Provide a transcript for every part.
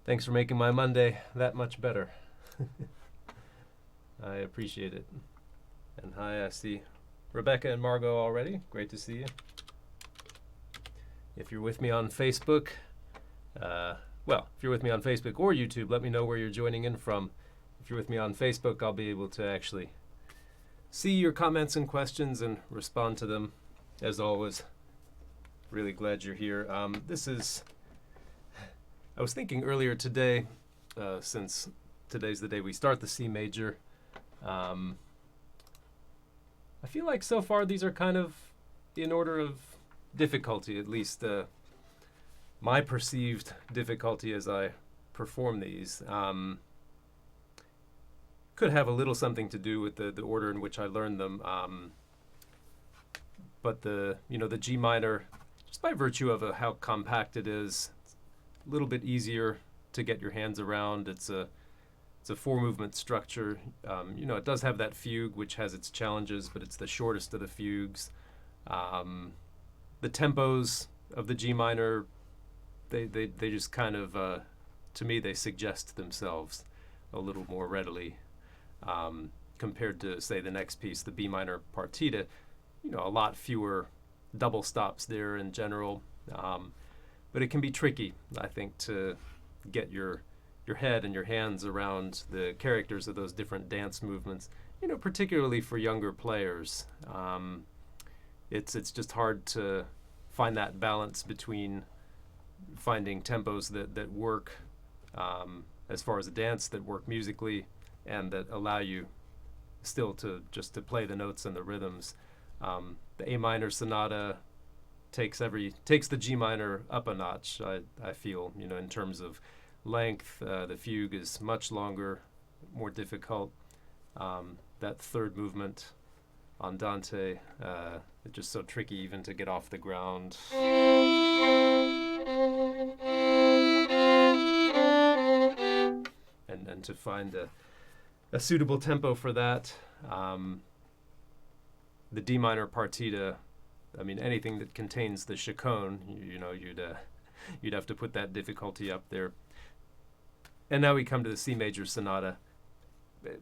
Thanks for making my Monday that much better. I appreciate it. And hi, I see Rebecca and Margot already. Great to see you. If you're with me on Facebook, if you're with me on Facebook or YouTube, let me know where you're joining in from. If you're with me on Facebook, I'll be able to actually see your comments and questions and respond to them. As always, really glad you're here. I was thinking earlier today, since today's the day we start the C major, I feel like so far these are kind of in order of difficulty, at least my perceived difficulty as I perform these. Could have a little something to do with the order in which I learned them, but the G minor, just by virtue of how compact it is, a little bit easier to get your hands around. It's a four movement structure. It does have that fugue, which has its challenges, but it's the shortest of the fugues. The tempos of the G minor, they just kind of, to me, they suggest themselves a little more readily compared to, say, the next piece, the B minor partita. A lot fewer double stops there in general. But it can be tricky, I think, to get your head and your hands around the characters of those different dance movements, particularly for younger players. It's just hard to find that balance between finding tempos that work as far as a dance, that work musically, and that allow you still to play the notes and the rhythms. The A minor sonata takes the G minor up a notch. I feel, in terms of length. The fugue is much longer, more difficult. That third movement, andante, it's just so tricky even to get off the ground. And to find a suitable tempo for that. The D minor partita, anything that contains the chaconne, you'd have to put that difficulty up there. And now we come to the C major sonata.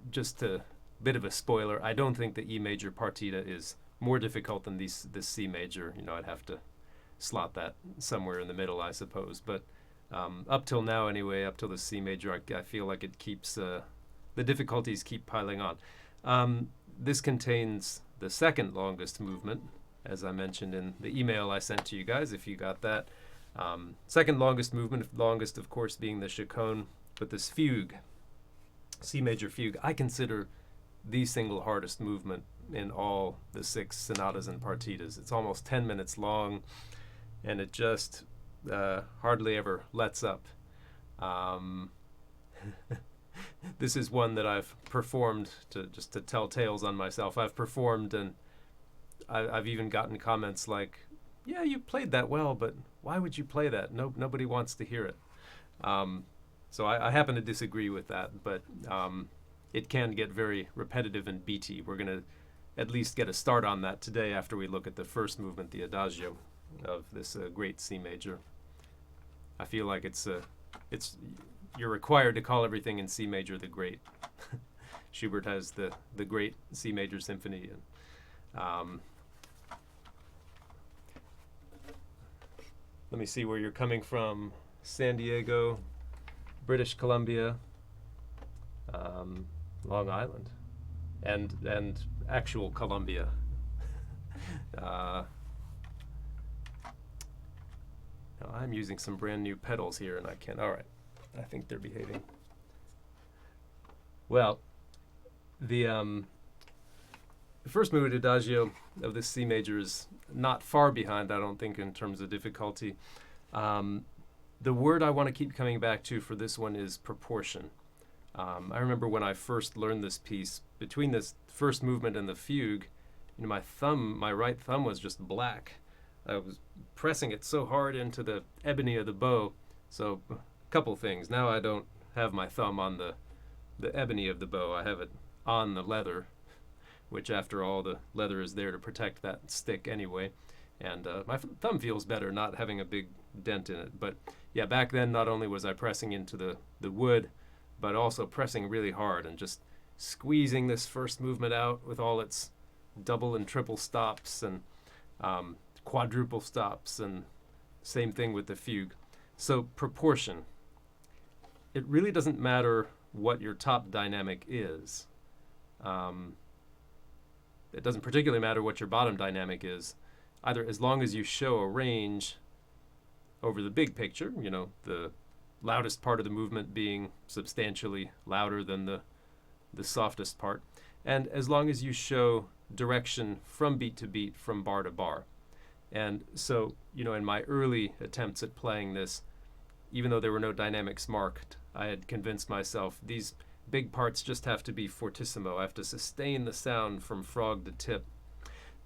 Just a bit of a spoiler, I don't think the E major partita is more difficult than this C major. I'd have to slot that somewhere in the middle, I suppose. But up till now anyway, up till the C major, I feel like it keeps, the difficulties keep piling on. This contains the second longest movement, as I mentioned in the email I sent to you guys, if you got that. Second longest movement, longest of course being the chaconne, but this fugue, C major fugue, I consider the single hardest movement in all the 6 sonatas and partitas. It's almost 10 minutes long, and it just hardly ever lets up. This is one that I've performed to tell tales on myself. I've performed, and I've even gotten comments like, "Yeah, you played that well, but why would you play that? Nobody wants to hear it." So I happen to disagree with that, but it can get very repetitive and beaty. We're going to at least get a start on that today after we look at the first movement, the Adagio, of this great C major. I feel like you're required to call everything in C major the great. Schubert has the great C major symphony. And, let me see where you're coming from. San Diego, British Columbia, Long Island, and actual Columbia. I'm using some brand new pedals here, and I can't. All right, I think they're behaving. Well, the first movement, Adagio, of this C major is not far behind, I don't think, in terms of difficulty. The word I want to keep coming back to for this one is proportion. I remember when I first learned this piece, between this first movement and the fugue, my right thumb was just black. I was pressing it so hard into the ebony of the bow. So, a couple things. Now I don't have my thumb on the ebony of the bow. I have it on the leather, which, after all, the leather is there to protect that stick anyway. And my thumb feels better not having a big dent in it. But yeah, back then not only was I pressing into the wood, but also pressing really hard and just squeezing this first movement out with all its double and triple stops and quadruple stops, and same thing with the fugue. So proportion. It really doesn't matter what your top dynamic is. It doesn't particularly matter what your bottom dynamic is, either, as long as you show a range over the big picture, the loudest part of the movement being substantially louder than the softest part, and as long as you show direction from beat to beat, from bar to bar. And so, in my early attempts at playing this, even though there were no dynamics marked, I had convinced myself these big parts just have to be fortissimo. I have to sustain the sound from frog to tip.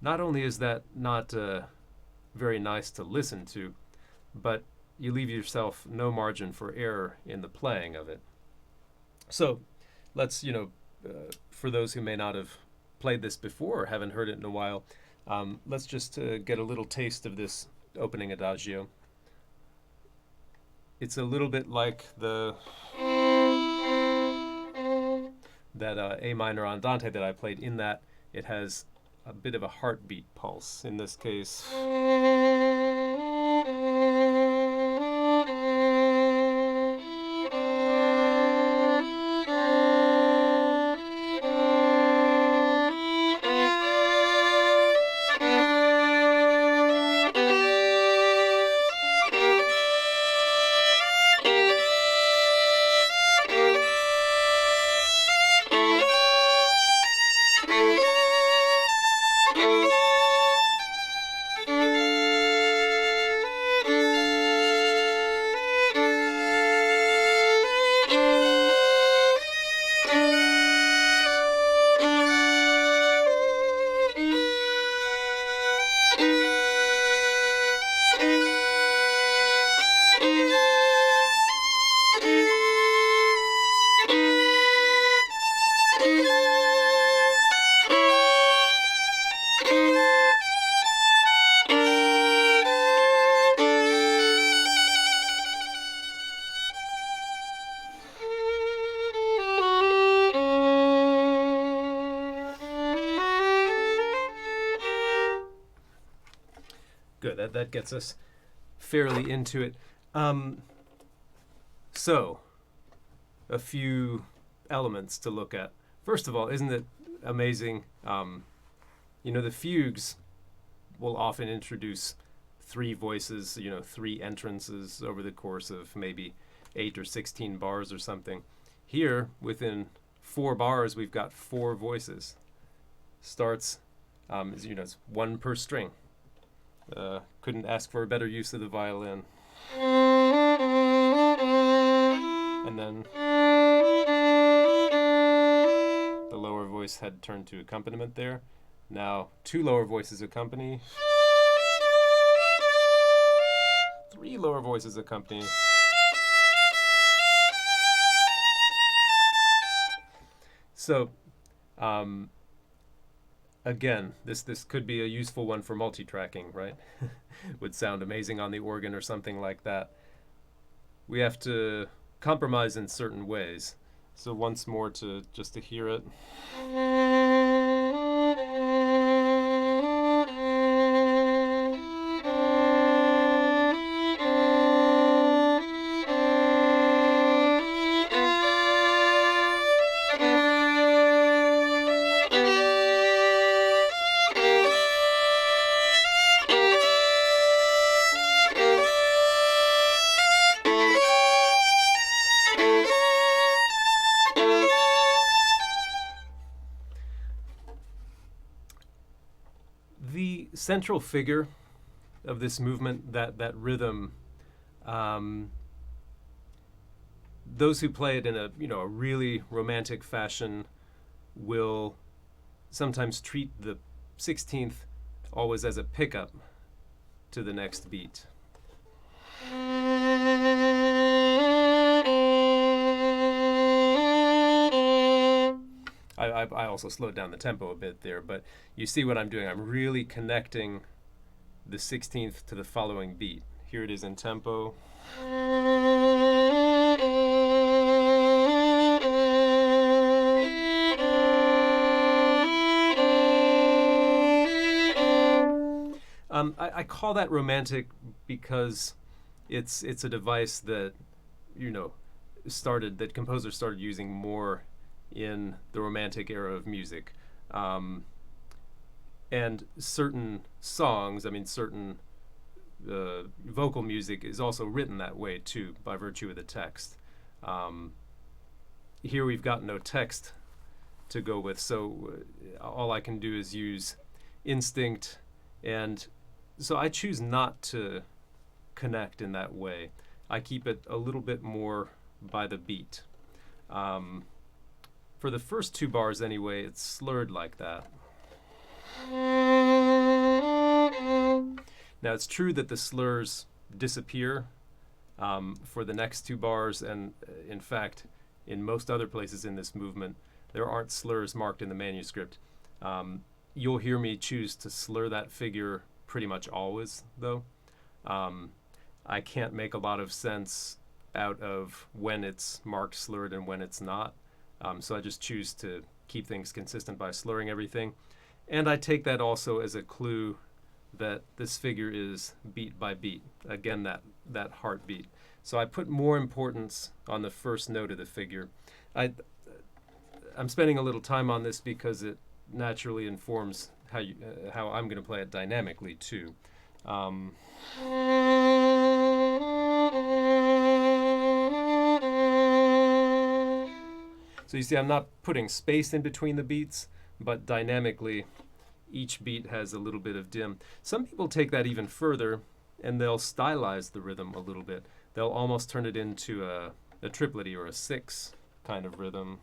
Not only is that not very nice to listen to, but you leave yourself no margin for error in the playing of it. So let's, for those who may not have played this before or haven't heard it in a while, let's just get a little taste of this opening Adagio. It's a little bit like that A minor andante that I played, in that it has a bit of a heartbeat pulse in this case. Good, that gets us fairly into it. So, a few elements to look at. First of all, isn't it amazing? The fugues will often introduce three voices, three entrances over the course of maybe 8 or 16 bars or something. Here, within 4 bars, we've got 4 voices. Starts, it's one per string. Couldn't ask for a better use of the violin. And then the lower voice had turned to accompaniment there. Now 2 lower voices accompany. 3 lower voices accompany. So, again, this could be a useful one for multi-tracking, right? Would sound amazing on the organ or something like that. We have to compromise in certain ways. So once more just to hear it. The central figure of this movement, that rhythm, those who play it in a really romantic fashion will sometimes treat the 16th always as a pickup to the next beat. I also slowed down the tempo a bit there, but you see what I'm doing. I'm really connecting the 16th to the following beat here it is in tempo. I call that romantic because it's a device that, you know, that composers started using more in the Romantic era of music. And certain songs, I mean, certain vocal music is also written that way too, by virtue of the text. Here we've got no text to go with, so all I can do is use instinct, and so I choose not to connect in that way. I keep it a little bit more by the beat. For the first two bars anyway, it's slurred like that. Now it's true that the slurs disappear for the next two bars, and in fact, in most other places in this movement, there aren't slurs marked in the manuscript. You'll hear me choose to slur that figure pretty much always, though. I can't make a lot of sense out of when it's marked slurred and when it's not. So I just choose to keep things consistent by slurring everything. And I take that also as a clue that this figure is beat by beat. Again, that heartbeat. So I put more importance on the first note of the figure. I'm spending a little time on this because it naturally informs how I'm going to play it dynamically too. So you see, I'm not putting space in between the beats, but dynamically, each beat has a little bit of dim. Some people take that even further, and they'll stylize the rhythm a little bit. They'll almost turn it into a triplety or a six kind of rhythm.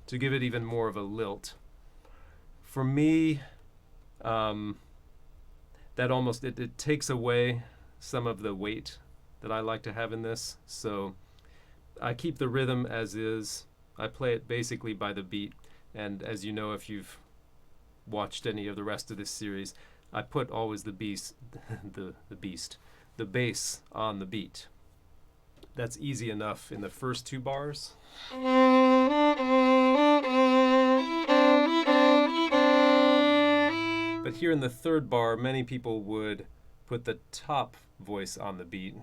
To give it even more of a lilt. For me, that almost, it takes away some of the weight that I like to have in this. So I keep the rhythm as is. I play it basically by the beat. And as you know, if you've watched any of the rest of this series, I put always the bass on the beat. That's easy enough in the first two bars. But here in the third bar, many people would put the top voice on the beat.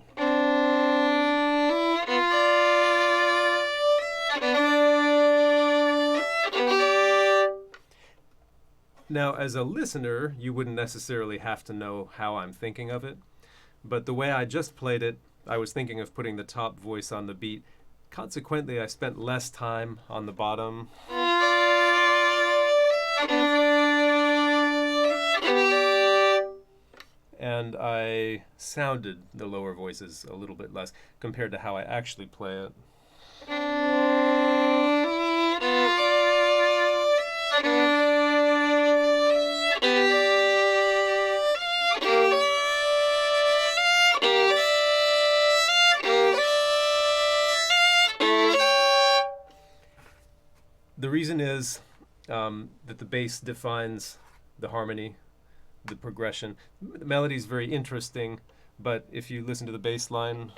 Now, as a listener, you wouldn't necessarily have to know how I'm thinking of it, but the way I just played it, I was thinking of putting the top voice on the beat. Consequently, I spent less time on the bottom. And I sounded the lower voices a little bit less compared to how I actually play it. The reason is that the bass defines the harmony, the progression. The melody is very interesting, but if you listen to the bass line,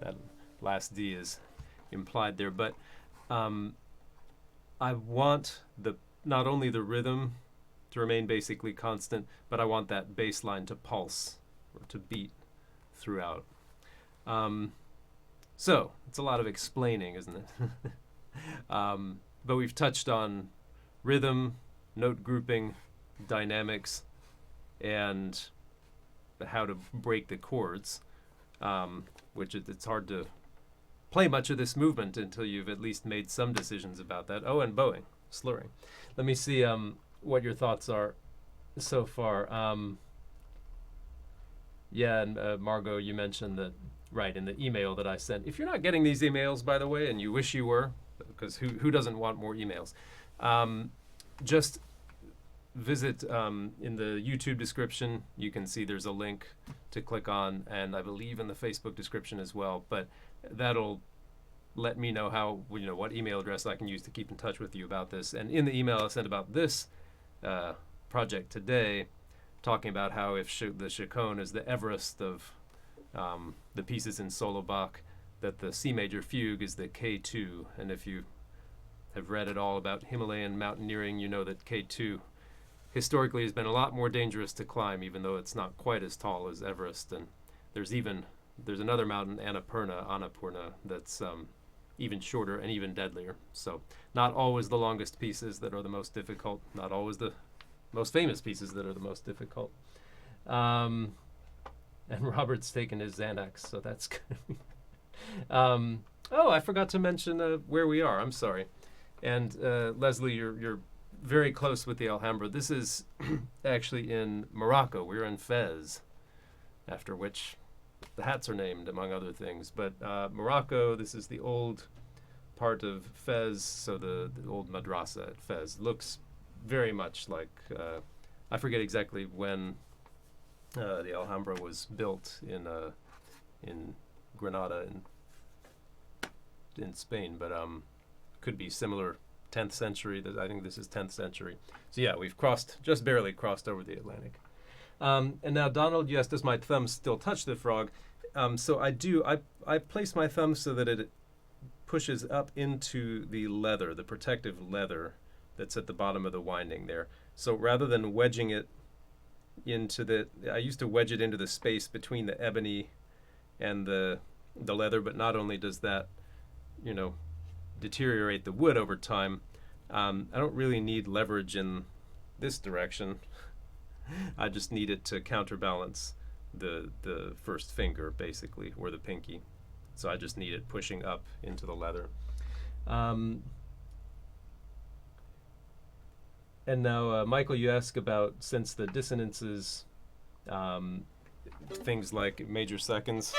that last D is implied there, but I want not only the rhythm to remain basically constant, but I want that bass line to pulse or to beat throughout. So it's a lot of explaining, isn't it? But we've touched on rhythm, note grouping, dynamics, and how to break the chords, which it's hard to play much of this movement until you've at least made some decisions about that. Oh, and bowing, slurring. Let me see what your thoughts are so far. Yeah, and Margot, you mentioned that, right, in the email that I sent. If you're not getting these emails, by the way, and you wish you were, because who doesn't want more emails? Just visit in the YouTube description. You can see there's a link to click on, and I believe in the Facebook description as well. But that'll let me know how, what email address I can use to keep in touch with you about this. And in the email I sent about this project today, talking about how if the Chaconne is the Everest of the pieces in solo Bach, that the C major fugue is the K2. And if you have read at all about Himalayan mountaineering, you know that K2 historically has been a lot more dangerous to climb, even though it's not quite as tall as Everest. And there's another mountain, Annapurna, that's even shorter and even deadlier. So not always the longest pieces that are the most difficult, not always the most famous pieces that are the most difficult. And Robert's taken his Xanax, so that's good. Oh, I forgot to mention where we are. I'm sorry. And Leslie, you're very close with the Alhambra. This is actually in Morocco. We're in Fez, after which the hats are named, among other things. But Morocco, this is the old part of Fez, so the old madrasa at Fez. Looks very much like, I forget exactly when the Alhambra was built in Granada in Spain, but could be similar 10th century. I think this is 10th century. So yeah, we've just barely crossed over the Atlantic. And now, Donald, you asked, does my thumb still touch the frog? So I do. I place my thumb so that it pushes up into the leather, the protective leather that's at the bottom of the winding there. So rather than wedging it into I used to wedge it into the space between the ebony and the leather, but not only does that, deteriorate the wood over time, I don't really need leverage in this direction. I just need it to counterbalance the first finger, basically, or the pinky. So I just need it pushing up into the leather. And now, Michael, you ask about, since the dissonances, things like major seconds,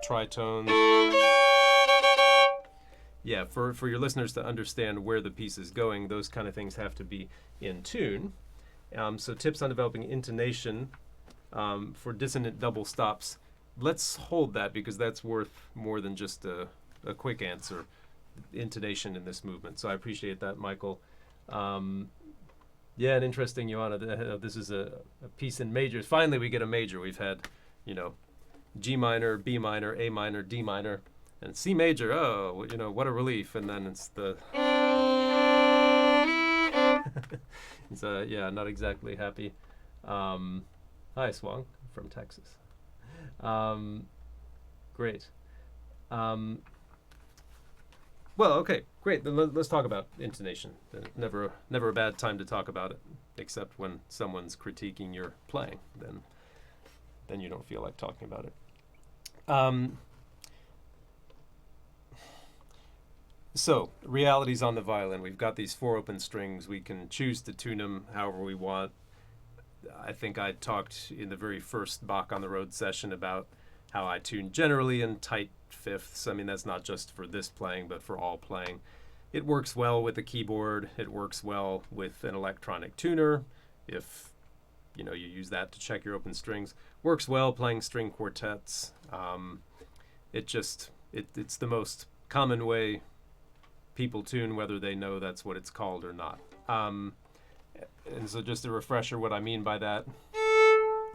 tritones. Yeah, for your listeners to understand where the piece is going, those kind of things have to be in tune. So tips on developing intonation for dissonant double stops. Let's hold that, because that's worth more than just a quick answer. Intonation in this movement. So I appreciate that, Michael. Yeah, and interesting, Joanna. This is a piece in majors. Finally, we get a major. We've had, G minor, B minor, A minor, D minor, and C major. Oh, what a relief. And then it's the. It's yeah, not exactly happy. Hi, Swang from Texas. Great. Well, okay, great. Then let's talk about intonation. Never a bad time to talk about it, except when someone's critiquing your playing. Then you don't feel like talking about it. So, realities on the violin. We've got these 4 open strings. We can choose to tune them however we want. I think I talked in the very first Bach on the Road session about how I tune generally in tight fifths. I mean, that's not just for this playing, but for all playing. It works well with the keyboard. It works well with an electronic tuner, if you use that to check your open strings. Works well playing string quartets. It's the most common way people tune, whether they know that's what it's called or not. And so just a refresher what I mean by that.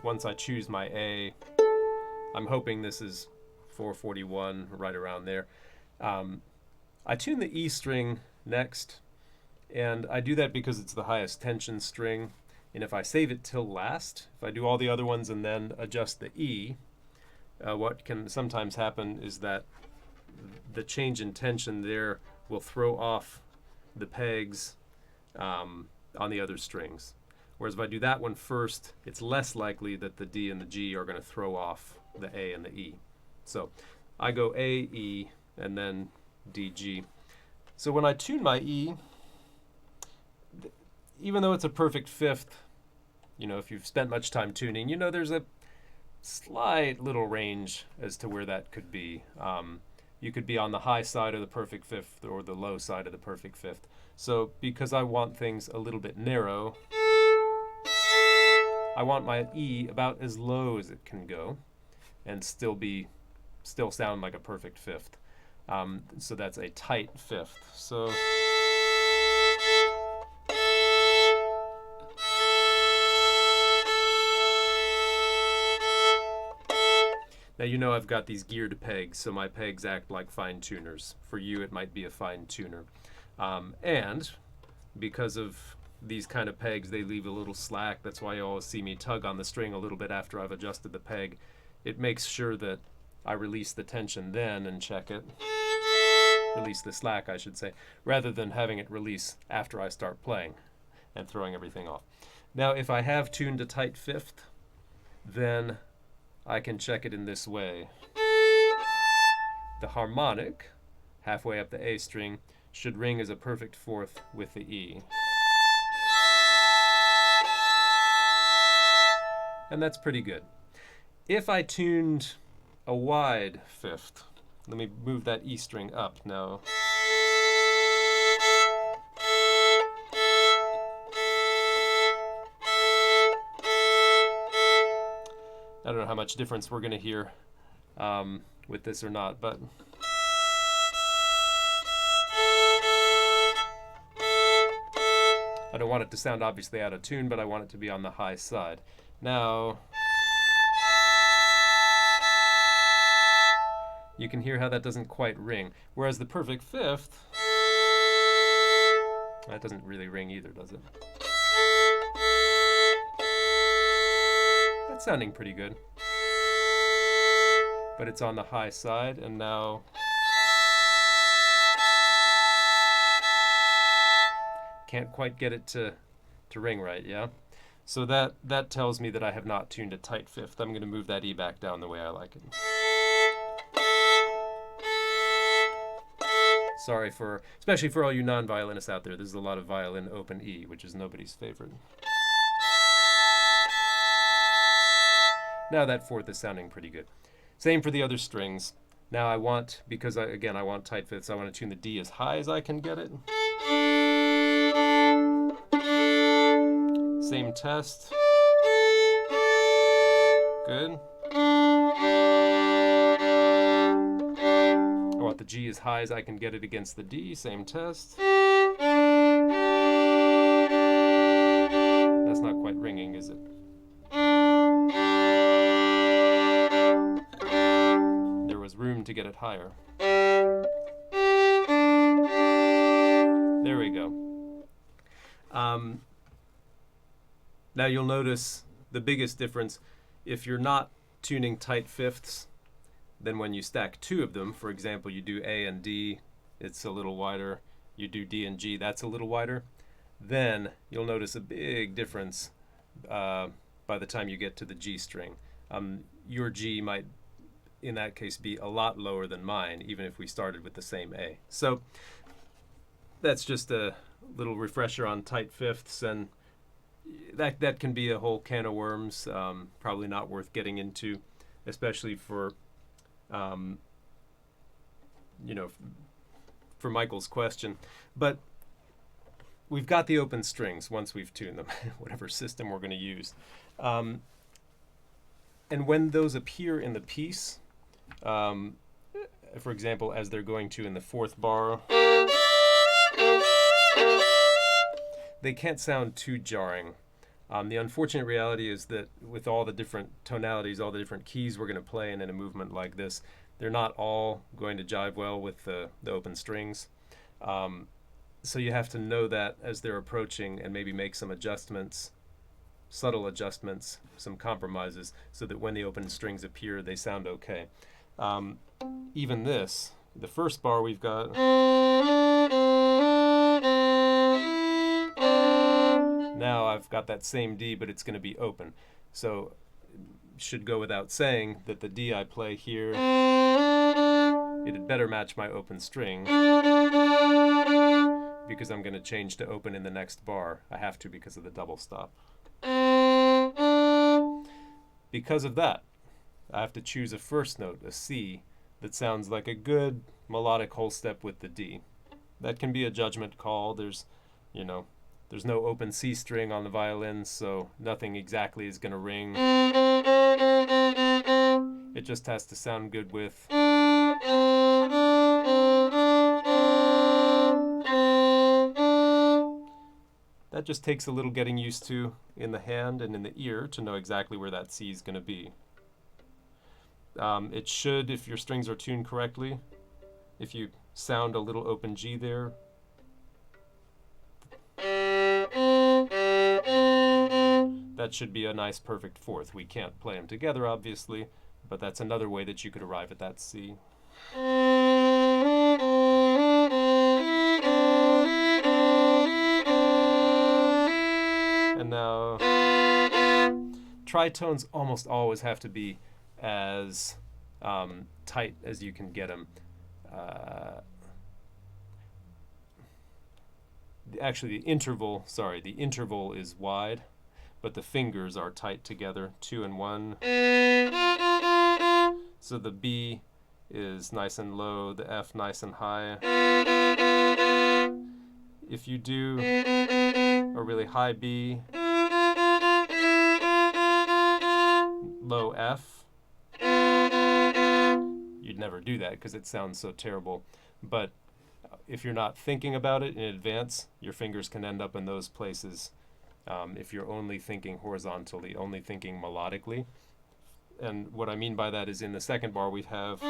Once I choose my A, I'm hoping this is 441, right around there. I tune the E string next, and I do that because it's the highest tension string. And if I save it till last, if I do all the other ones and then adjust the E, what can sometimes happen is that the change in tension there will throw off the pegs on the other strings. Whereas if I do that one first, it's less likely that the D and the G are going to throw off the A and the E. So I go A, E, and then D, G. So when I tune my E, even though it's a perfect fifth, if you've spent much time tuning, there's a slight little range as to where that could be. You could be on the high side of the perfect fifth or the low side of the perfect fifth. So because I want things a little bit narrow, I want my E about as low as it can go and still sound like a perfect fifth. So that's a tight fifth. So now I've got these geared pegs, so my pegs act like fine tuners. For you, it might be a fine tuner. And because of these kind of pegs, they leave a little slack. That's why you always see me tug on the string a little bit after I've adjusted the peg. It makes sure that I release the tension then and check it. Release the slack, I should say, rather than having it release after I start playing and throwing everything off. Now, if I have tuned a tight fifth, then I can check it in this way. The harmonic, halfway up the A string, should ring as a perfect fourth with the E. And that's pretty good. If I tuned a wide fifth, let me move that E string up now. I don't know how much difference we're going to hear with this or not, but I don't want it to sound obviously out of tune, but I want it to be on the high side. Now, you can hear how that doesn't quite ring, whereas the perfect fifth, that doesn't really ring either, does it? That's sounding pretty good. But it's on the high side, and now can't quite get it to ring right, yeah? So that tells me that I have not tuned a tight fifth. I'm going to move that E back down the way I like it. Sorry especially for all you non-violinists out there, this is a lot of violin open E, which is nobody's favorite. Now that fourth is sounding pretty good. Same for the other strings. Now I want, because I want tight fifths, I want to tune the D as high as I can get it. Same test. Good. I want the G as high as I can get it against the D. Same test. That's not quite ringing, is it? There was room to get it higher. There we go. Now you'll notice the biggest difference. If you're not tuning tight fifths, then when you stack two of them, for example, you do A and D, it's a little wider. You do D and G, that's a little wider. Then you'll notice a big difference by the time you get to the G string. Your G might, in that case, be a lot lower than mine, even if we started with the same A. So that's just a little refresher on tight fifths, and that can be a whole can of worms. Probably not worth getting into, especially for for Michael's question. But we've got the open strings once we've tuned them, whatever system we're going to use. And when those appear in the piece, for example, as they're going to in the fourth bar, they can't sound too jarring. The unfortunate reality is that with all the different tonalities, all the different keys we're going to play in a movement like this, they're not all going to jive well with the open strings. So you have to know that as they're approaching and maybe make some adjustments, subtle adjustments, some compromises, so that when the open strings appear, they sound okay. Even this, the first bar we've got, now I've got that same D, but it's going to be open. So it should go without saying that the D I play here, it had better match my open string, because I'm going to change to open in the next bar. I have to because of the double stop. because of that, I have to choose a first note, a C, that sounds like a good melodic whole step with the D. That can be a judgment call. There's no open C string on the violin, so nothing exactly is going to ring. It just has to sound good with. That just takes a little getting used to in the hand and in the ear to know exactly where that C is going to be. It should, if your strings are tuned correctly, if you sound a little open G there, that should be a nice perfect fourth. We can't play them together, obviously, but that's another way that you could arrive at that C. And now, tritones almost always have to be as tight as you can get them. Actually, the interval is wide, but the fingers are tight together, 2 and 1. So the B is nice and low, the F nice and high. If you do a really high B, low F, you'd never do that because it sounds so terrible. But if you're not thinking about it in advance, your fingers can end up in those places. If you're only thinking horizontally, only thinking melodically. And what I mean by that is in the second bar we have,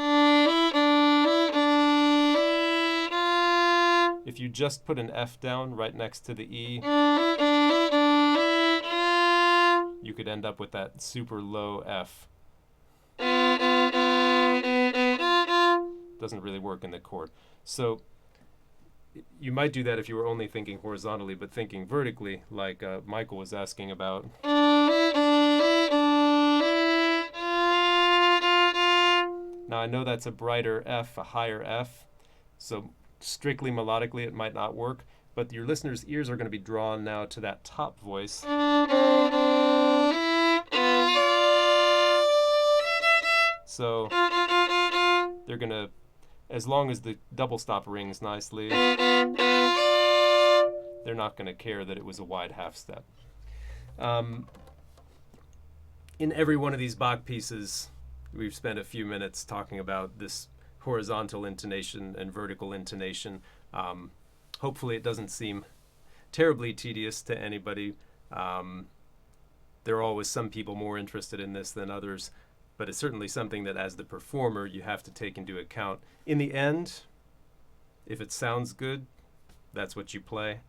if you just put an F down right next to the E, you could end up with that super low F. Doesn't really work in the chord. So you might do that if you were only thinking horizontally, but thinking vertically, like Michael was asking about. Now I know that's a brighter F, a higher F, so strictly melodically it might not work, but your listeners' ears are going to be drawn now to that top voice. So they're going to, as long as the double stop rings nicely, they're not going to care that it was a wide half step. In every one of these Bach pieces, we've spent a few minutes talking about this horizontal intonation and vertical intonation. Hopefully it doesn't seem terribly tedious to anybody. There are always some people more interested in this than others, but it's certainly something that as the performer you have to take into account. In the end, if it sounds good, that's what you play.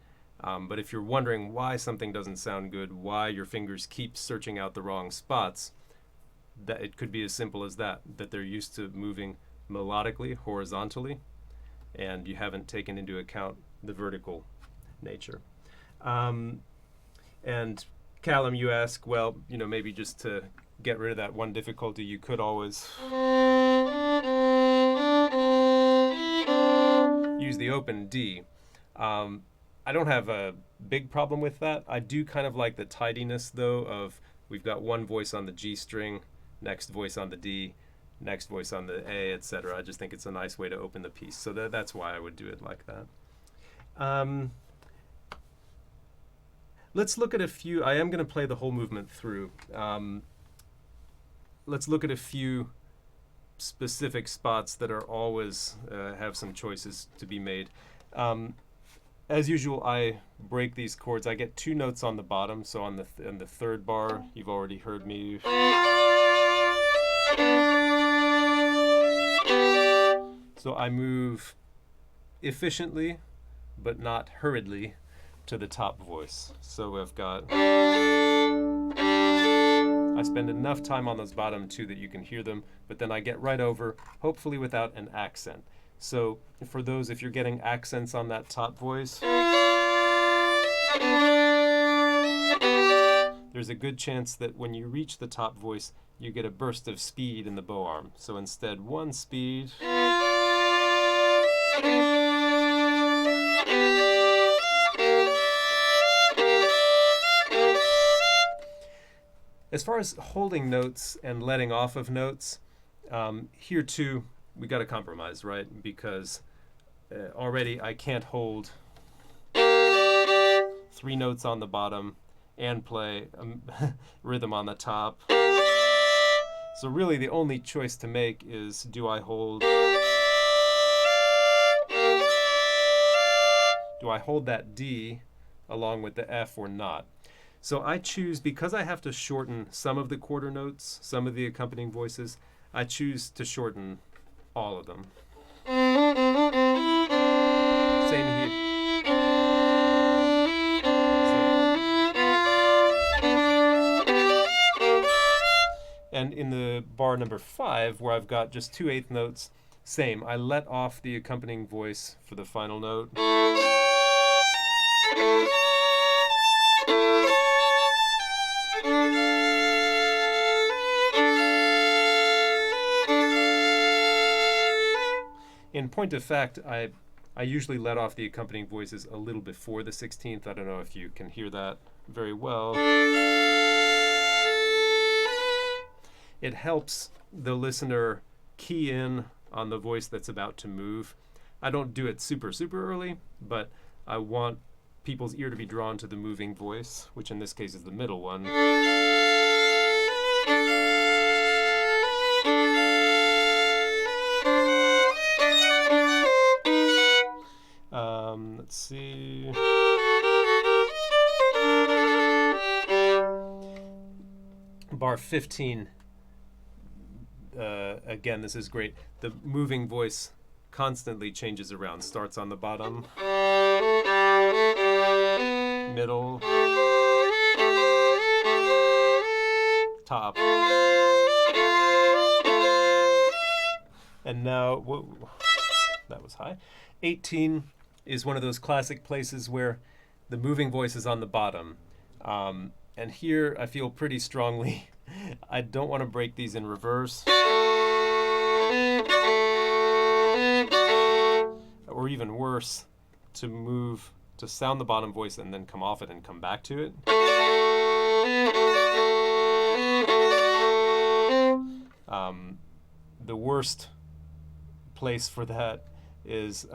But if you're wondering why something doesn't sound good, why your fingers keep searching out the wrong spots, that it could be as simple as that they're used to moving melodically, horizontally, and you haven't taken into account the vertical nature. And Callum, you ask, well, maybe just to get rid of that one difficulty, you could always use the open D. I don't have a big problem with that. I do kind of like the tidiness, though, of we've got one voice on the G string, next voice on the D, next voice on the A, etc. I just think it's a nice way to open the piece. So that's why I would do it like that. Let's look at a few. I am going to play the whole movement through. Let's look at a few specific spots that are always have some choices to be made. As usual, I break these chords. I get 2 notes on the bottom. So on the third bar, you've already heard me. So I move efficiently, but not hurriedly, to the top voice. So I've got. I spend enough time on those bottom 2 that you can hear them, but then I get right over, hopefully without an accent. So for those, if you're getting accents on that top voice, there's a good chance that when you reach the top voice, you get a burst of speed in the bow arm. So instead, 1 speed. As far as holding notes and letting off of notes, here too, we got to compromise, right? Because already I can't hold 3 notes on the bottom and play a rhythm on the top. So really the only choice to make is, do I hold that D along with the F or not? So I choose, because I have to shorten some of the quarter notes, some of the accompanying voices, I choose to shorten all of them. Same here. And in the bar number 5, where I've got just 2/8 notes, same. I let off the accompanying voice for the final note. In point of fact, I usually let off the accompanying voices a little before the 16th. I don't know if you can hear that very well. It helps the listener key in on the voice that's about to move. I don't do it super early, but I want people's ear to be drawn to the moving voice, which in this case is the middle one. Let's see. Bar 15. Again, this is great. The moving voice constantly changes around. Starts on the bottom, middle, top, and now, whoa, that was high. 18 is one of those classic places where the moving voice is on the bottom. And here I feel pretty strongly I don't want to break these in reverse. Or even worse, to sound the bottom voice and then come off it and come back to it. The worst place for that is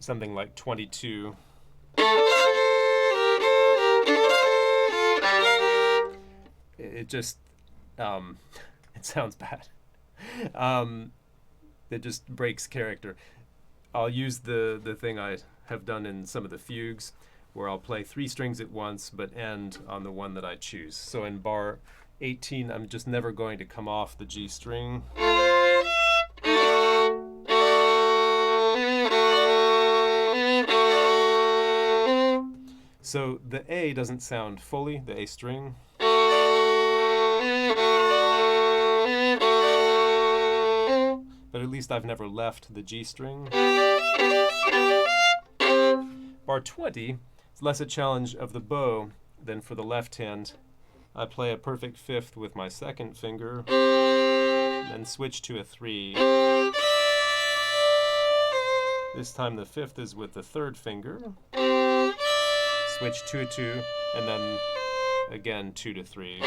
something like 22. It just, it sounds bad. It just breaks character. I'll use the thing I have done in some of the fugues, where I'll play 3 strings at once but end on the one that I choose. So in bar 18, I'm just never going to come off the G string. So the A doesn't sound fully, the A string. But at least I've never left the G string. Bar 20 is less a challenge of the bow than for the left hand. I play a perfect 5th with my 2nd finger, then switch to a 3. This time the 5th is with the 3rd finger, switch to a 2, and then again 2 to 3.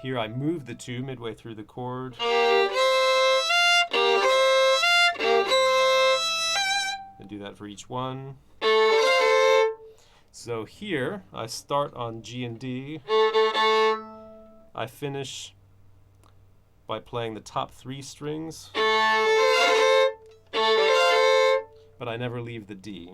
Here I move the 2 midway through the chord. And do that for each one. So here I start on G and D. I finish by playing the top 3 strings, but I never leave the D.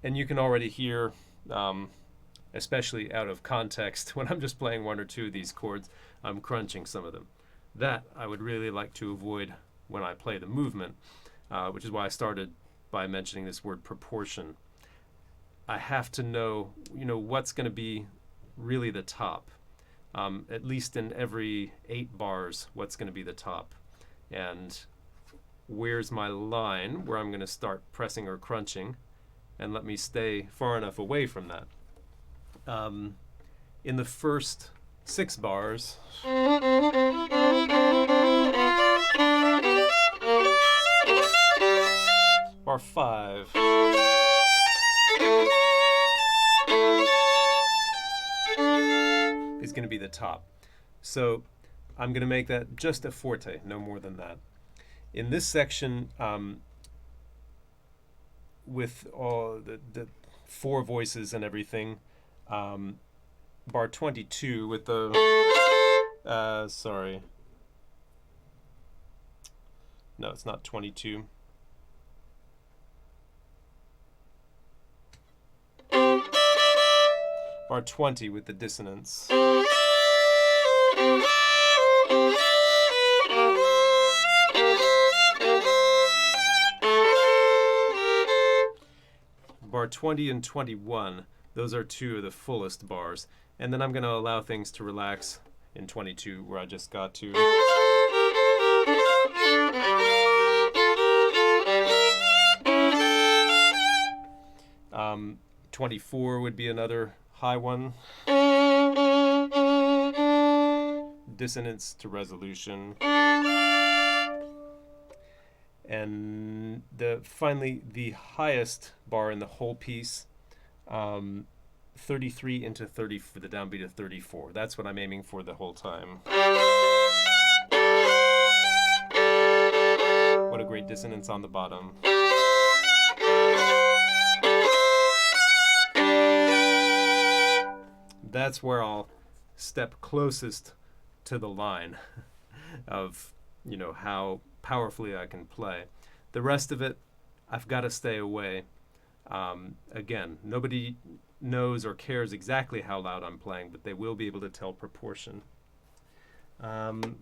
And you can already hear, especially out of context, when I'm just playing 1 or 2 of these chords, I'm crunching some of them. That I would really like to avoid when I play the movement, which is why I started by mentioning this word proportion. I have to know, what's going to be really the top. At least in every 8 bars, what's going to be the top. And where's my line where I'm going to start pressing or crunching, and let me stay far enough away from that. In the first 6 bars. Bar 5. Is going to be the top. So I'm going to make that just a forte, no more than that. In this section, with all the 4 voices and everything, bar 22 with the, sorry. No, it's not 22. Bar 20 with the dissonance. Bar 20 and 21, those are 2 of the fullest bars. And then I'm going to allow things to relax in 22, where I just got to. 24 would be another high one. Dissonance to resolution. And finally, the highest bar in the whole piece, 33 into 30 for the downbeat of 34. That's what I'm aiming for the whole time. What a great dissonance on the bottom. That's where I'll step closest to the line of, how powerfully I can play. The rest of it, I've got to stay away. Again, nobody knows or cares exactly how loud I'm playing, but they will be able to tell proportion. Good.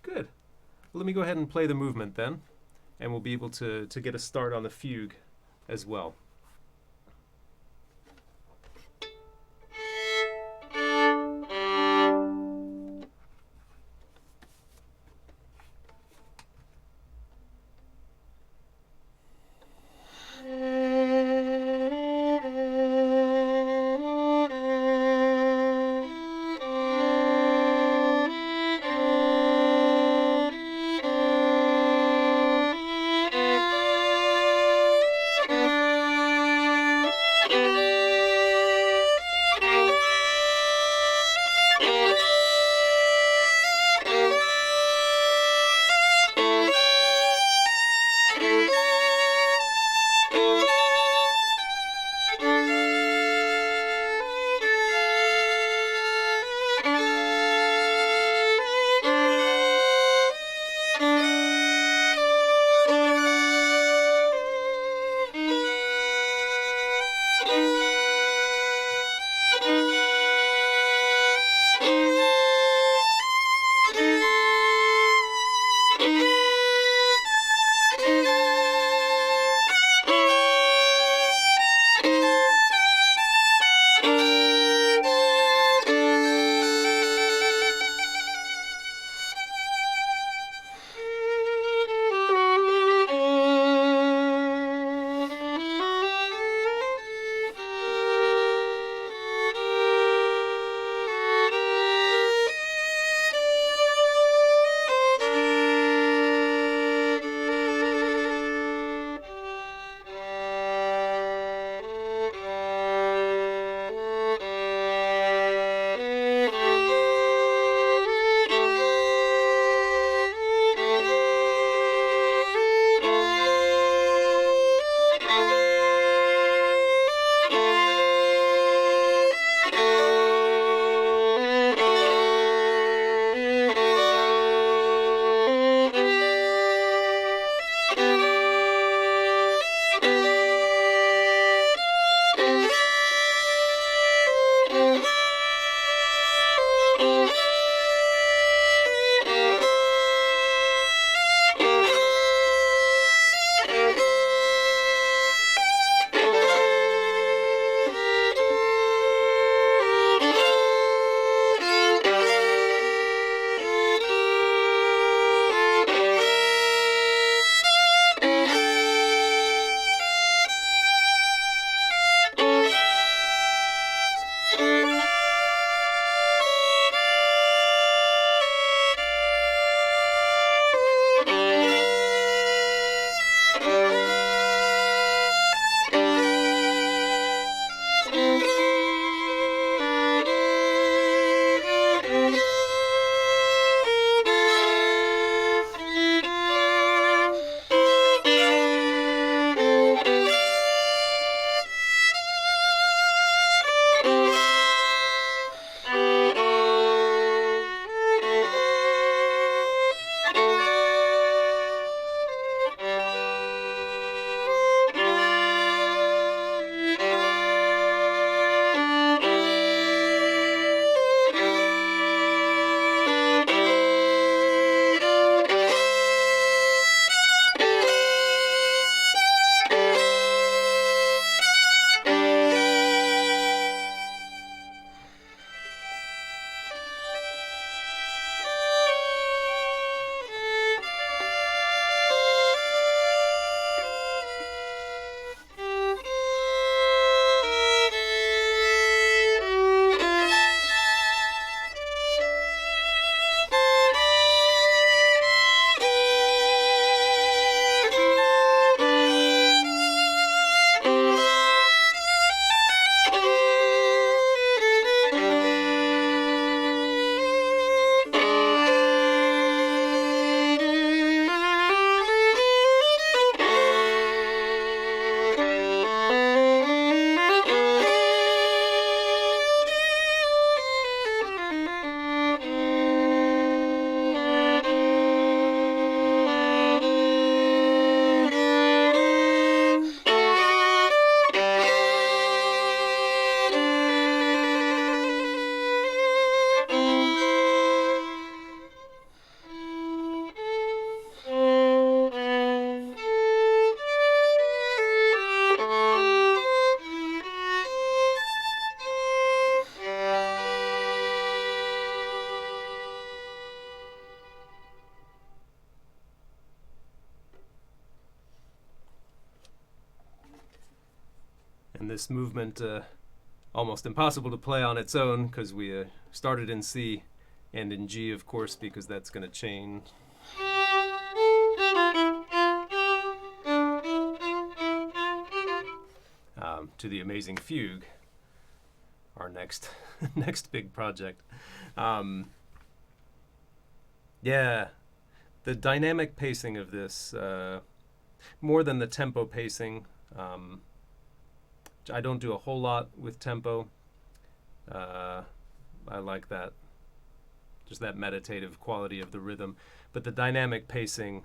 Well, let me go ahead and play the movement then, and we'll be able to get a start on the fugue as well. and this movement almost impossible to play on its own because we started in C and in G, of course, because that's going to change. To the amazing Fugue, our next next big project. Yeah, the dynamic pacing of this, more than the tempo pacing. I don't do a whole lot with tempo. I like that, just that meditative quality of the rhythm. But the dynamic pacing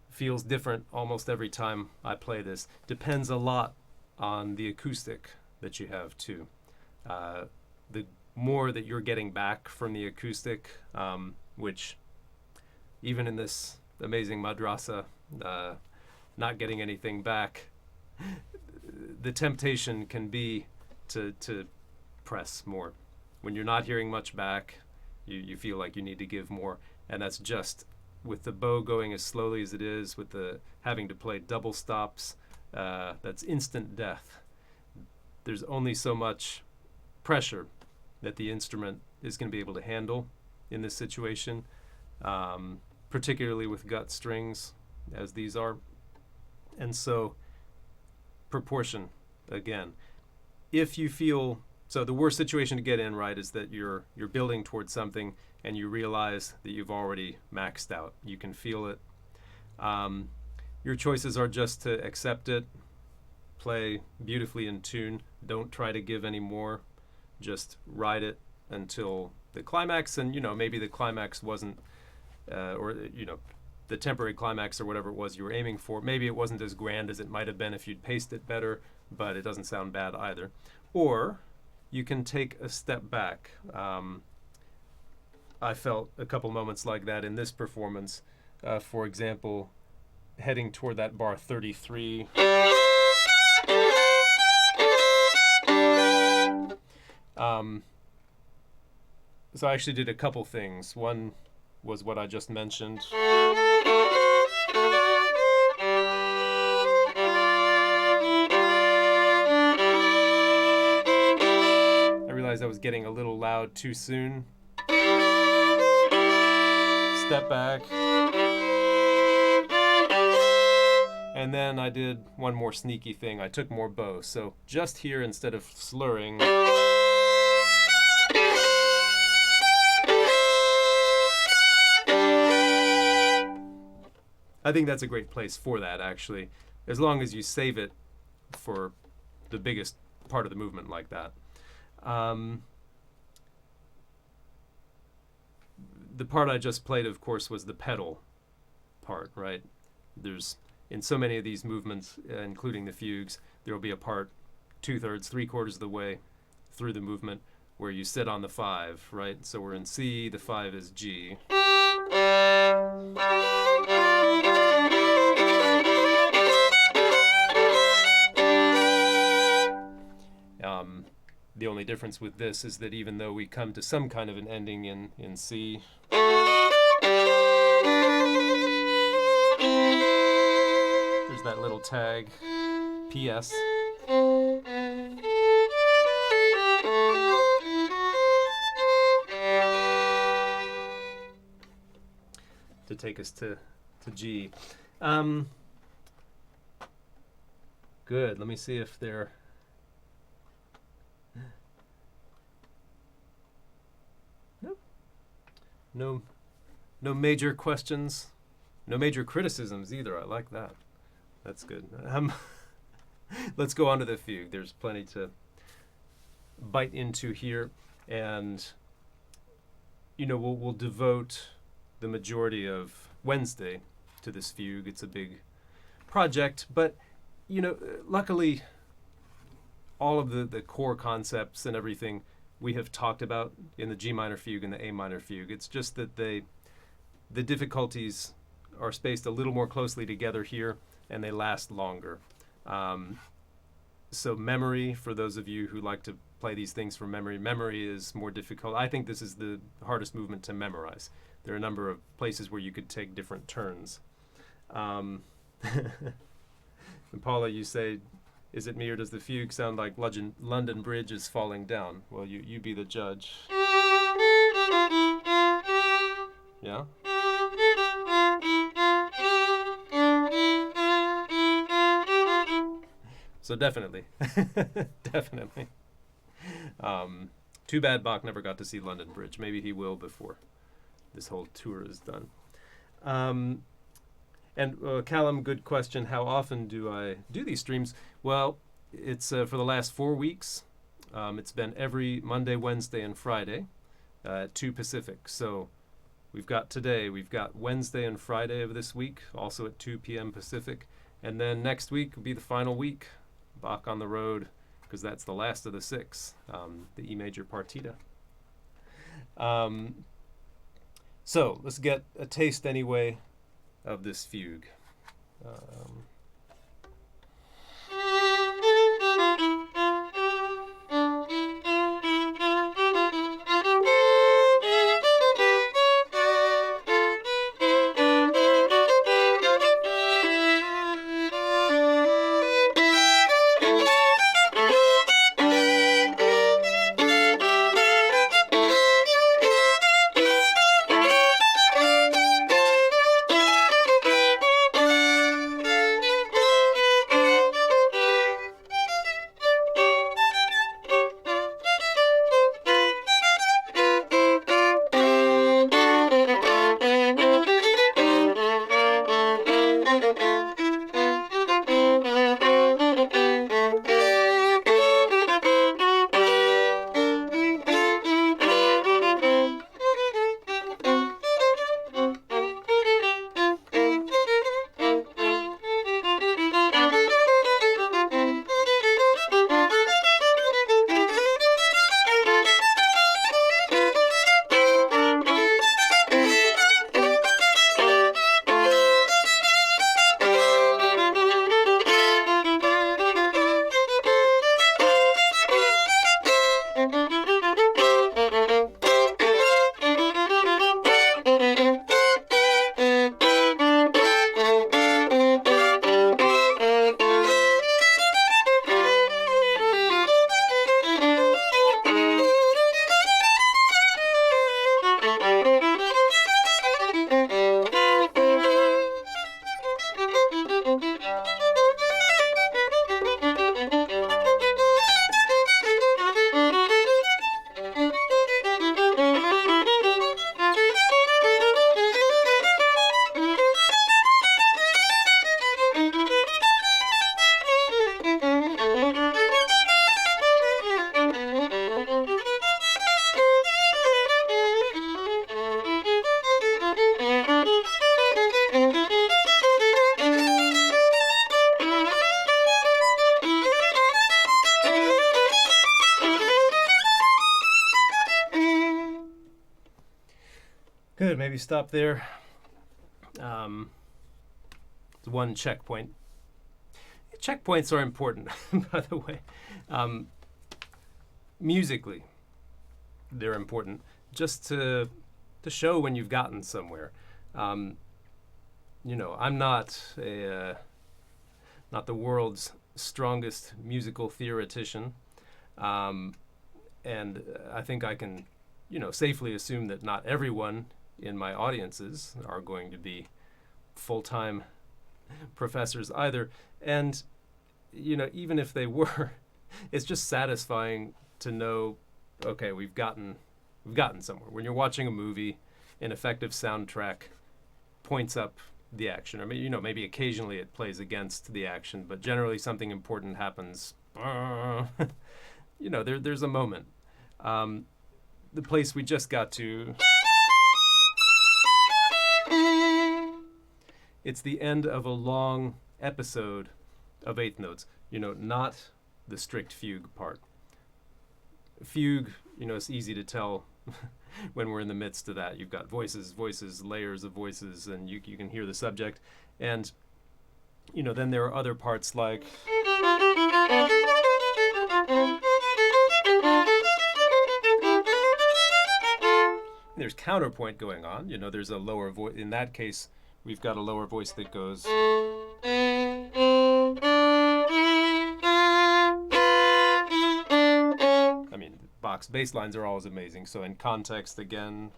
feels different almost every time I play this. Depends a lot on the acoustic that you have too. The more that you're getting back from the acoustic, which even in this amazing madrasa, not getting anything back, the temptation can be to press more. When you're not hearing much back, you feel like you need to give more, and that's just with the bow going as slowly as it is, with the having to play double stops. That's instant death. There's only so much pressure that the instrument is going to be able to handle in this situation, particularly with gut strings, as these are. And so, proportion, again. If you feel, so the worst situation to get in, right, is that you're building towards something and you realize that you've already maxed out. You can feel it. Your choices are just to accept it, play beautifully in tune, don't try to give any more, just ride it until the climax, and maybe the climax wasn't, or the temporary climax or whatever it was you were aiming for, maybe it wasn't as grand as it might have been if you'd paced it better, but it doesn't sound bad either. Or you can take a step back. I felt a couple moments like that in this performance. For example, heading toward that bar 33. So I actually did a couple things. One was what I just mentioned. I realized I was getting a little loud too soon. Step back. And then I did one more sneaky thing. I took more bow. So just here, instead of slurring, I think that's a great place for that, actually, as long as you save it for the biggest part of the movement like that. The part I just played, of course, was the pedal part, right? There's, in so many of these movements, including the fugues, there will be a part 2/3, 3/4 of the way through the movement where you sit on the 5, right? So we're in C, the 5 is G. The only difference with this is that even though we come to some kind of an ending in C, there's that little tag, PS. To take us to G. Good. Let me see if there. No major questions. No major criticisms either. I like that. That's good. Let's go on to the fugue. There's plenty to bite into here, and we'll devote the majority of Wednesday to this fugue. It's a big project, but luckily all of the core concepts and everything we have talked about in the G minor fugue and the A minor fugue. It's just that the difficulties are spaced a little more closely together here, and they last longer. So memory, for those of you who like to play these things from memory is more difficult. I think this is the hardest movement to memorize. There are a number of places where you could take different turns. And Paula, you say Is it me or does the fugue sound like London Bridge is falling down? Well, you be the judge. Yeah? So definitely. Definitely. Too bad Bach never got to see London Bridge. Maybe he will before this whole tour is done. And Callum, good question. How often do I do these streams? Well, it's for the last 4 weeks. It's been every Monday, Wednesday, and Friday at 2 Pacific. So we've got today, we've got Wednesday and Friday of this week, also at 2 p.m. Pacific. And then next week will be the final week, Bach on the road, because that's the last of the 6, the E major partita. So let's get a taste anyway of this fugue. Good, maybe stop there. It's one checkpoint. Checkpoints are important, by the way. Musically, they're important just to show when you've gotten somewhere. I'm not not the world's strongest musical theoretician, and I think I can, safely assume that not everyone in my audiences are going to be full-time professors either. And, even if they were, it's just satisfying to know, okay, we've gotten somewhere. When you're watching a movie, an effective soundtrack points up the action, or maybe occasionally it plays against the action, but generally something important happens. There's a moment. The place we just got to, it's the end of a long episode of eighth notes, not the strict fugue part. Fugue, it's easy to tell when we're in the midst of that. You've got voices, layers of voices, and you can hear the subject. And, then there are other parts like... There's counterpoint going on. There's a lower voice. In that case, we've got a lower voice that goes... Bach's bass lines are always amazing. So in context again.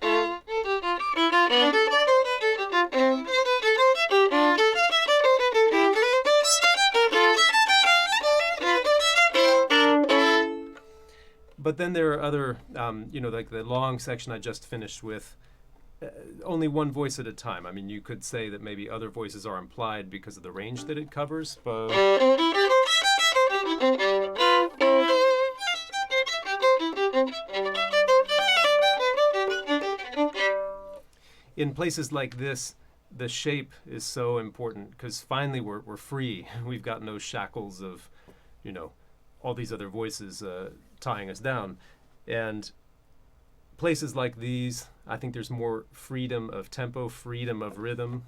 But then there are other, like the long section I just finished with, only one voice at a time. I mean, you could say that maybe other voices are implied because of the range that it covers, but in places like this, the shape is so important because finally we're free. We've got no shackles of, all these other voices tying us down. And places like these, I think there's more freedom of tempo, freedom of rhythm.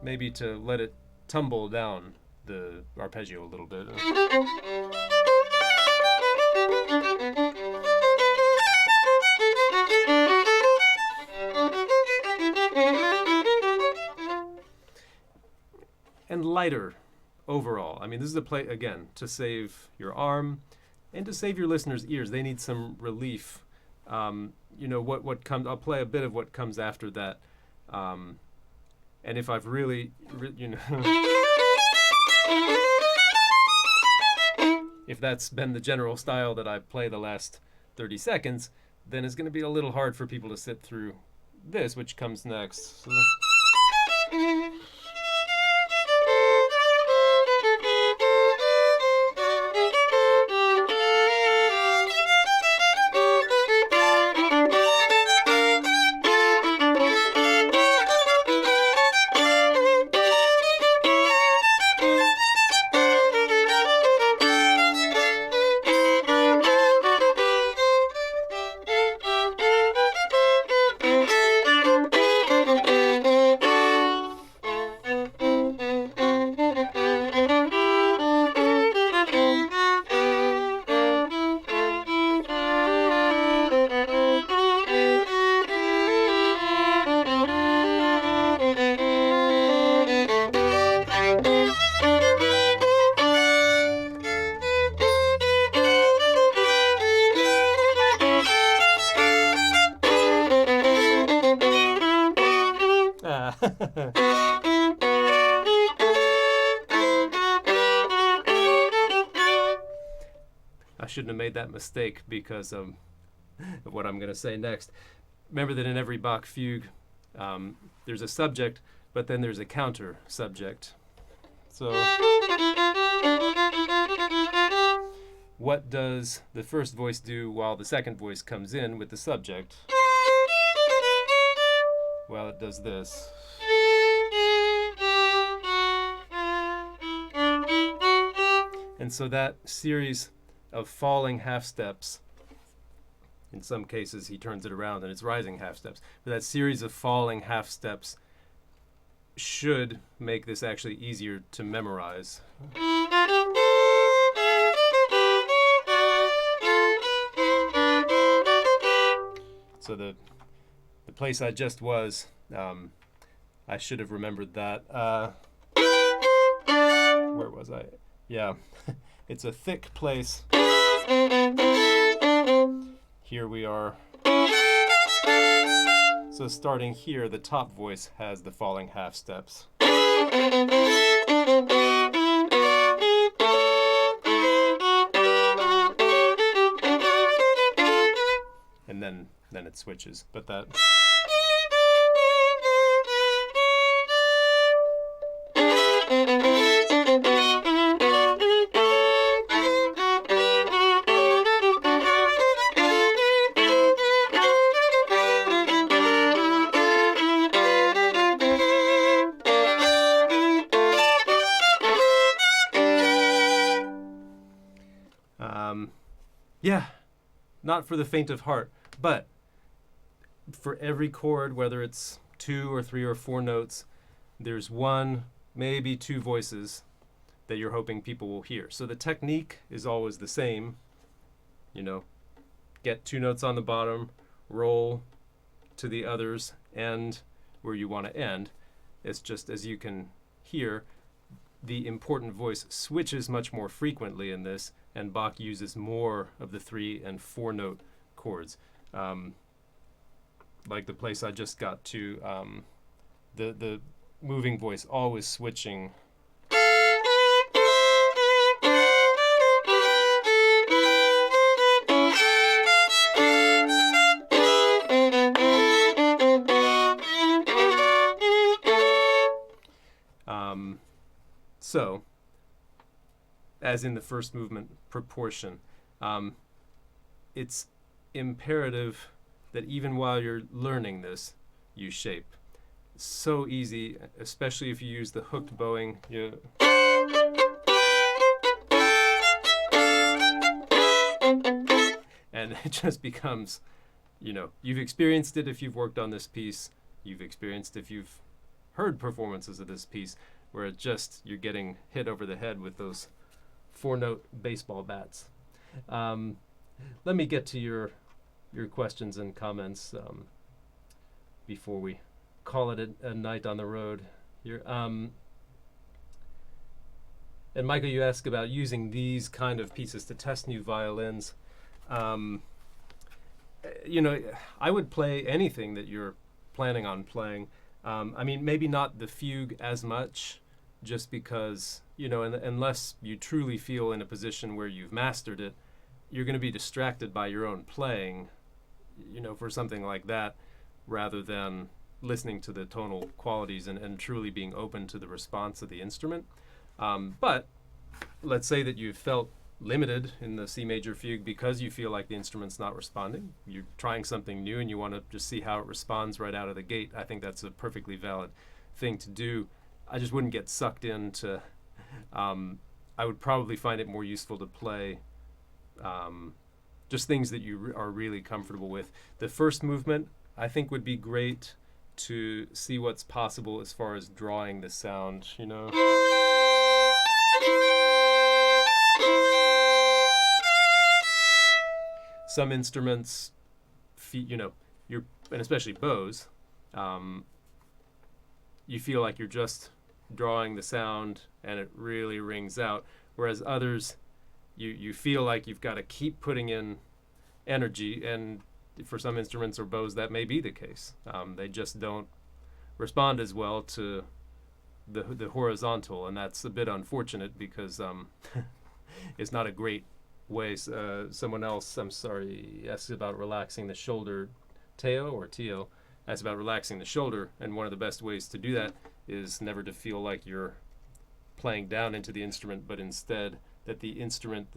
Maybe to let it tumble down the arpeggio a little bit. And lighter overall. I mean, this is a play, again, to save your arm and to save your listeners' ears. They need some relief. What comes, I'll play a bit of what comes after that. And if I've really, if that's been the general style that I play the last 30 seconds, then it's going to be a little hard for people to sit through this, which comes next. So, I shouldn't have made that mistake because of what I'm going to say next. Remember that in every Bach fugue, there's a subject, but then there's a counter subject. So what does the first voice do while the second voice comes in with the subject? Well, it does this. And so that series of falling half steps, in some cases he turns it around and it's rising half steps, but that series of falling half steps should make this actually easier to memorize. So the place I just was, I should have remembered that. Where was I? Yeah, it's a thick place. Here we are. So starting here, the top voice has the falling half steps. And then it switches, but that. Yeah, not for the faint of heart, but for every chord, whether it's 2 or 3 or 4 notes, there's one, maybe 2 voices that you're hoping people will hear. So the technique is always the same. Get 2 notes on the bottom, roll to the others, end where you want to end. It's just, as you can hear, the important voice switches much more frequently in this, and Bach uses more of the 3 and 4 note chords. Like the place I just got to, the moving voice always switching. So, as in the first movement, proportion. It's imperative that even while you're learning this, you shape. It's so easy, especially if you use the hooked bowing. And it just becomes, you've experienced it if you've worked on this piece. You've experienced if you've heard performances of this piece, where it just, you're getting hit over the head with those 4-note baseball bats. Let me get to your questions and comments before we call it a night on the road here. And Michael, you asked about using these kind of pieces to test new violins. I would play anything that you're planning on playing. Maybe not the fugue as much, just because, unless you truly feel in a position where you've mastered it, you're going to be distracted by your own playing, for something like that, rather than listening to the tonal qualities and truly being open to the response of the instrument. But let's say that you felt limited in the C major fugue because you feel like the instrument's not responding. You're trying something new and you want to just see how it responds right out of the gate. I think that's a perfectly valid thing to do. I just wouldn't get sucked into, I would probably find it more useful to play just things that you are really comfortable with. The first movement, I think, would be great to see what's possible as far as drawing the sound, Some instruments, and especially bows, you feel like you're just drawing the sound and it really rings out, whereas others, you feel like you've got to keep putting in energy, and for some instruments or bows that may be the case. They just don't respond as well to the horizontal, and that's a bit unfortunate because it's not a great way. Someone else, asked about relaxing the shoulder. Teo asked about relaxing the shoulder, and one of the best ways to do that is never to feel like you're playing down into the instrument, but instead that the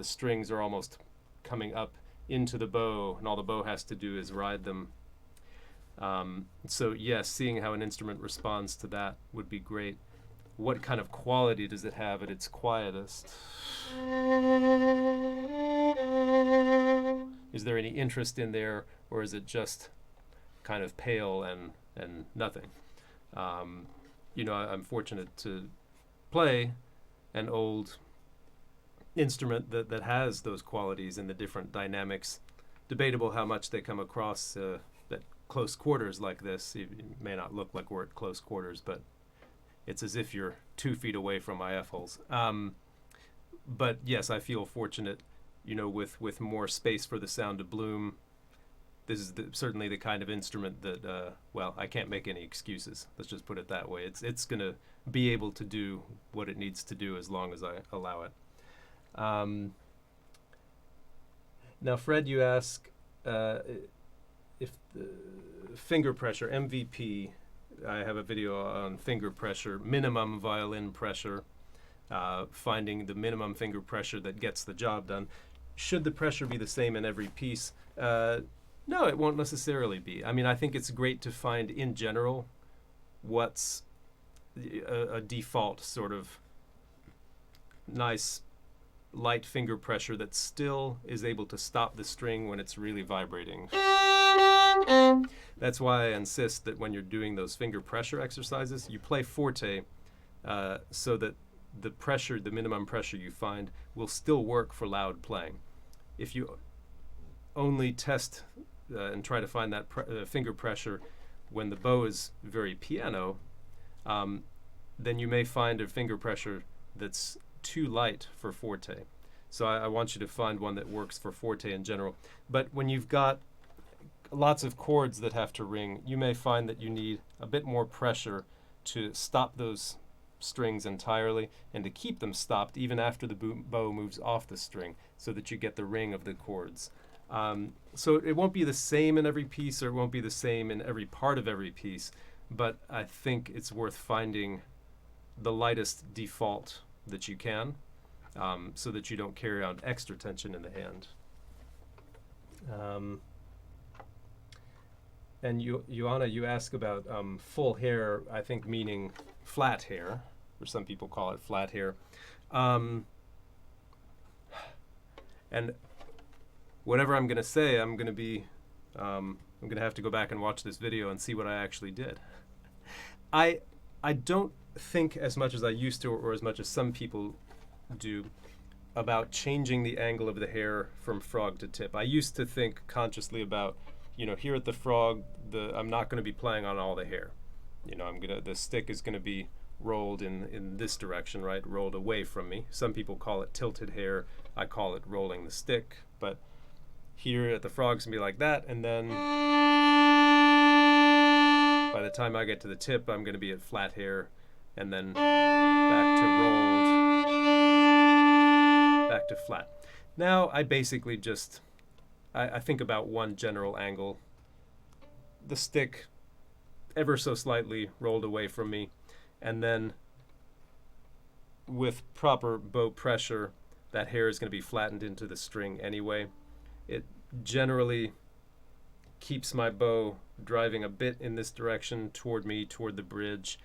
strings are almost coming up into the bow, and all the bow has to do is ride them. So yes, seeing how an instrument responds to that would be great. What kind of quality does it have at its quietest? Is there any interest in there, or is it just kind of pale and nothing? I'm fortunate to play an old instrument that has those qualities and the different dynamics. Debatable how much they come across at close quarters like this. It may not look like we're at close quarters, but it's as if you're 2 feet away from my F-holes. But yes, I feel fortunate, with more space for the sound to bloom. This is certainly the kind of instrument that, I can't make any excuses. Let's just put it that way. It's going to be able to do what it needs to do as long as I allow it. Now, Fred, you ask if the finger pressure, MVP, I have a video on finger pressure, minimum violin pressure, finding the minimum finger pressure that gets the job done. Should the pressure be the same in every piece? No, it won't necessarily be. I think it's great to find in general what's a default sort of nice light finger pressure that still is able to stop the string when it's really vibrating. That's why I insist that when you're doing those finger pressure exercises, you play forte so that the minimum pressure you find will still work for loud playing. If you only test and try to find that finger pressure when the bow is very piano, then you may find a finger pressure that's too light for forte. So I want you to find one that works for forte in general. But when you've got lots of chords that have to ring, you may find that you need a bit more pressure to stop those strings entirely and to keep them stopped even after the bow moves off the string, so that you get the ring of the chords. So it won't be the same in every piece, or it won't be the same in every part of every piece, but I think it's worth finding the lightest default that you can, so that you don't carry on extra tension in the hand. And Joanna, you ask about full hair, I think meaning flat hair, or some people call it flat hair. And whatever I'm going to say, I'm going to have to go back and watch this video and see what I actually did. I don't think as much as I used to, or as much as some people do, about changing the angle of the hair from frog to tip. I used to think consciously about, here at the frog, I'm not going to be playing on all the hair. The stick is going to be rolled in this direction, right? Rolled away from me. Some people call it tilted hair. I call it rolling the stick. But here at the frog, it's going to be like that, and then by the time I get to the tip, I'm going to be at flat hair, and then back to rolled, back to flat. Now I basically just, I think about one general angle. The stick ever so slightly rolled away from me, and then with proper bow pressure, that hair is going to be flattened into the string anyway. It generally keeps my bow driving a bit in this direction toward me, toward the bridge.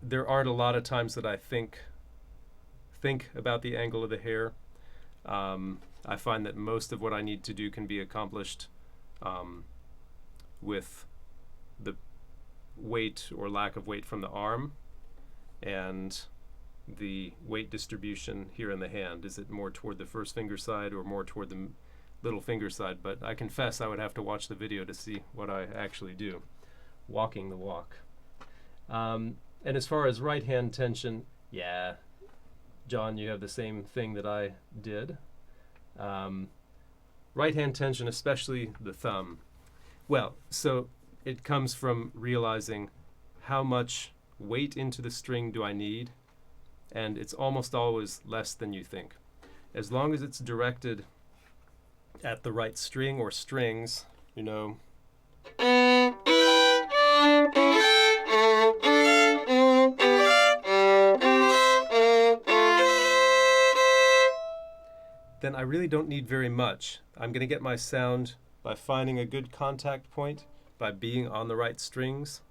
There aren't a lot of times that I think about the angle of the hair. I find that most of what I need to do can be accomplished with the weight or lack of weight from the arm and the weight distribution here in the hand. Is it more toward the first finger side or more toward the little finger side? But I confess I would have to watch the video to see what I actually do. Walking the walk. And as far as right hand tension, yeah, John, you have the same thing that I did. Right hand tension, especially the thumb. Well, so it comes from realizing how much weight into the string do I need, and it's almost always less than you think. As long as it's directed at the right string or strings, then I really don't need very much. I'm going to get my sound by finding a good contact point, by being on the right strings,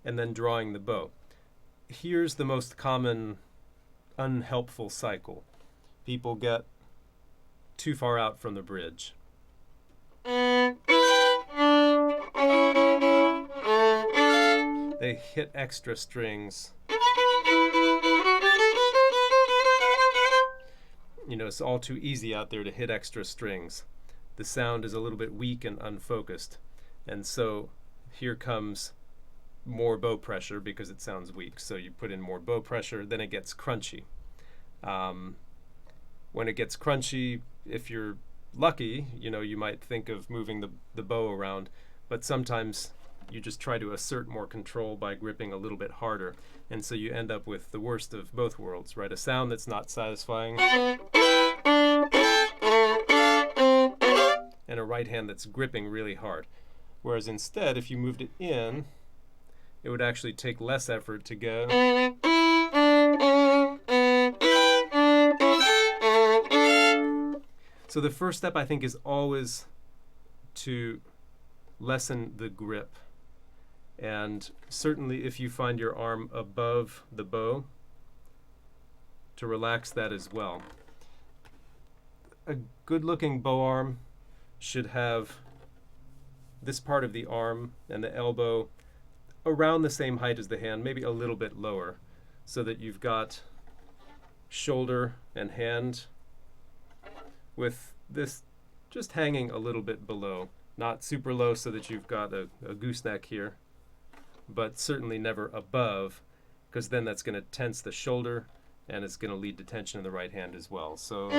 and then drawing the bow. Here's the most common unhelpful cycle. People get too far out from the bridge. They hit extra strings. It's all too easy out there to hit extra strings. The sound is a little bit weak and unfocused. And so here comes more bow pressure because it sounds weak. So you put in more bow pressure, then it gets crunchy. When it gets crunchy, if you're lucky, you might think of moving the bow around, but sometimes you just try to assert more control by gripping a little bit harder. And so you end up with the worst of both worlds, right? A sound that's not satisfying, and a right hand that's gripping really hard. Whereas instead, if you moved it in, it would actually take less effort to go. So the first step, I think, is always to lessen the grip. And certainly if you find your arm above the bow, to relax that as well. A good-looking bow arm should have this part of the arm and the elbow around the same height as the hand, maybe a little bit lower, so that you've got shoulder and hand with this just hanging a little bit below. Not super low so that you've got a gooseneck here, but certainly never above, because then that's going to tense the shoulder and it's going to lead to tension in the right hand as well. So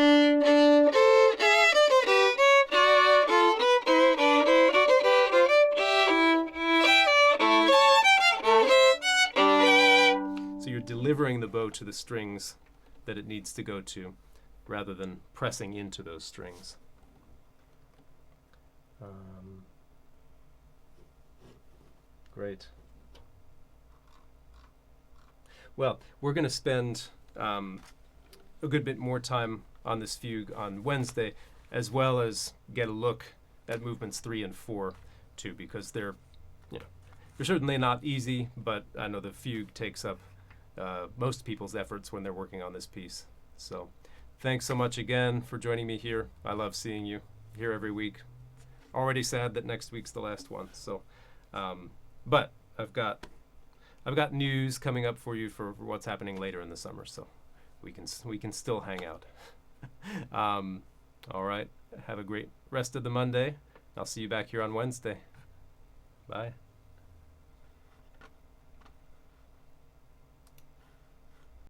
you're delivering the bow to the strings that it needs to go to, rather than pressing into those strings. Great. Well, we're going to spend a good bit more time on this fugue on Wednesday, as well as get a look at movements 3 and 4 too, because they're certainly not easy, but I know the fugue takes up most people's efforts when they're working on this piece. So thanks so much again for joining me here. I love seeing you here every week. Already sad that next week's the last one. So, but I've got news coming up for you for what's happening later in the summer. So we can still hang out. All right. Have a great rest of the Monday. I'll see you back here on Wednesday. Bye.